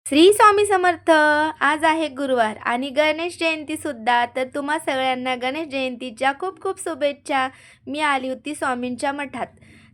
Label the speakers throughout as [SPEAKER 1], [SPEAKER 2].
[SPEAKER 1] श्री स्वामी समर्थ. आज आहे गुरुवार आणि गणेश जयंती सुद्धा. तर तुम्हा सगळ्यांना गणेश जयंतीच्या खूप खूप शुभेच्छा. मी आली होती स्वामींच्या मठात.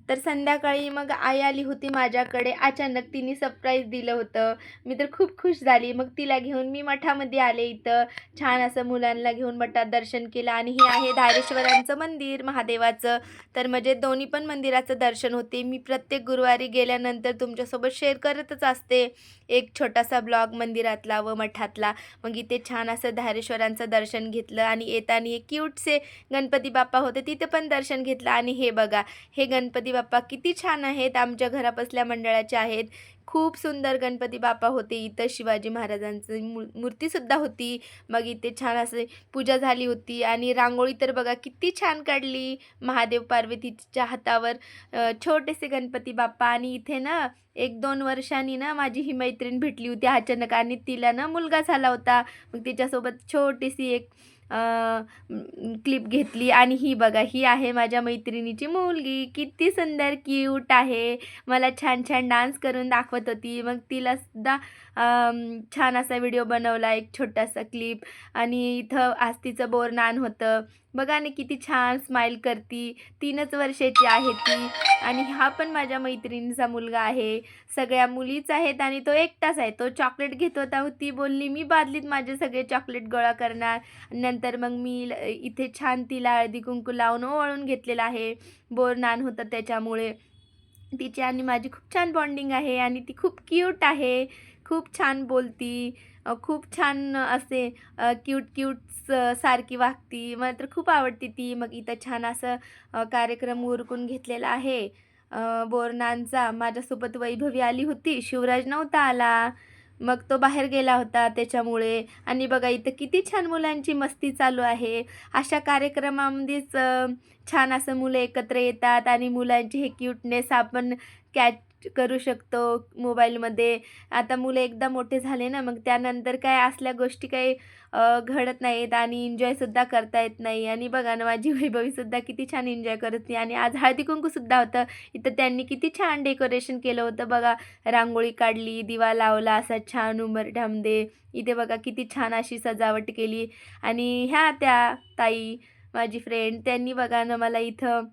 [SPEAKER 1] तर संध्याकाळी मग आई आली होती माझ्याकडे. अचानक तिने सरप्राईज दिलं होतं. मी तर खूप खुश झाली. मग तिला घेऊन मी मठामध्ये आले. इथं छान असं मुलांना घेऊन मठात दर्शन केलं. आणि हे आहे धारेश्वरांचं मंदिर महादेवाचं. तर म्हणजे दोन्ही पण मंदिराचं दर्शन होते. मी प्रत्येक गुरुवारी गेल्यानंतर तुमच्यासोबत शेअर करतच असते एक छोटासा ब्लॉग मंदिरातला व मठातला. मग इथे छान असं धारेश्वरांचं दर्शन घेतलं आणि येताना एक क्यूटसे गणपती बाप्पा होते, तिथे पण दर्शन घेतलं. आणि हे बघा, हे गणपती बाप्पा किती छान आहेत, आमच्या घरापसल्या मंडळाचे आहेत. खूप सुंदर गणपती बाप्पा होते. इथं शिवाजी महाराजांची मूर्तीसुद्धा होती. मग इथे छान असे पूजा झाली होती आणि रांगोळी तर बघा किती छान काढली. महादेव पार्वतीच्या हातावर छोटेसे गणपती बाप्पा. आणि इथे ना 1-2 वर्षांनी ना माझी ही मैत्रीण भेटली होती अचानक आणि तिला ना मुलगा झाला होता. मग तिच्यासोबत छोटीशी एक क्लिप घेतली. आणि ही बघा, ही आहे माझ्या मैत्रिणीची मुलगी. किती सुंदर क्यूट आहे. मला छान छान डान्स करून दाखवत होती. मग तिलासुद्धा छान असा व्हिडिओ बनवला, एक छोटासा क्लिप. आणि इथं आज तिचं बोरनान होतं. बघा ना किती छान स्माईल करती. 3च वर्षाची आहे ती. आणि हा पण माझ्या मैत्रिणीचा मुलगा आहे. सगळ्या मुलीच आहेत आणि तो एकटाच आहे. तो चॉकलेट घेत होता. ती बोलली, "मी बादलीत माझे सगळे चॉकलेट गोळा करणार." नंतर मग मी इथे छान तिला हळदी-कुंकू लावून ओवाळून घेतलेलं आहे. बोरनान होतं त्याच्यामुळे. तिची आणि माझी खूप छान बॉन्डिंग आहे आणि ती खूप क्यूट आहे. खूप छान बोलती. खूप छान असे क्यूट सारखी वागती. मला तर खूप आवडते ती. मग इथं छान असं कार्यक्रम उरकून घेतलेला आहे बोरनानचा. माझ्यासोबत वैभवी आली होती. शिवराज नव्हता आला. मग तो बाहेर गेला होता त्याच्यामुळे. आणि बघा इथं किती छान मुलांची मस्ती चालू आहे. अशा कार्यक्रमामध्येच छान असं मुलं एकत्र येतात आणि मुलांचे हे क्यूटनेस आपण कॅच करू शकतो मोबाईलमध्ये. आता मुलं एकदा मोठे झाले ना, मग त्यानंतर काय असल्या गोष्टी काही घडत नाहीत आणि एन्जॉयसुद्धा करता येत नाही. आणि बघा ना, माझी वैभवीसुद्धा किती छान एन्जॉय करते. आणि आज हळदी-कुंकूसुद्धा होतं. इथं त्यांनी किती छान डेकोरेशन केलं होतं बघा. रांगोळी काढली, दिवा लावला असा छान उंबरठ्यामध्ये. इथे बघा किती छान अशी सजावट केली. आणि ह्या त्या ताई, माझी फ्रेंड, त्यांनी बघा ना मला इथं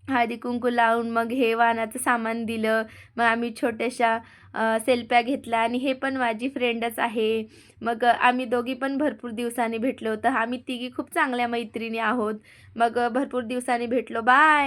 [SPEAKER 1] हळदी-कुंकू लावून मग हे वाणाचं सामान दिलं. मग आम्ही छोट्याशा सेल्फ्या घेतल्या आणि हे पण माझी फ्रेंडच आहे. मग आम्ही दोघी पण भरपूर दिवसांनी भेटलो होतो. आम्ही तिघी खूप चांगल्या मैत्रिणी आहोत. मग भरपूर दिवसांनी भेटलो. बाय.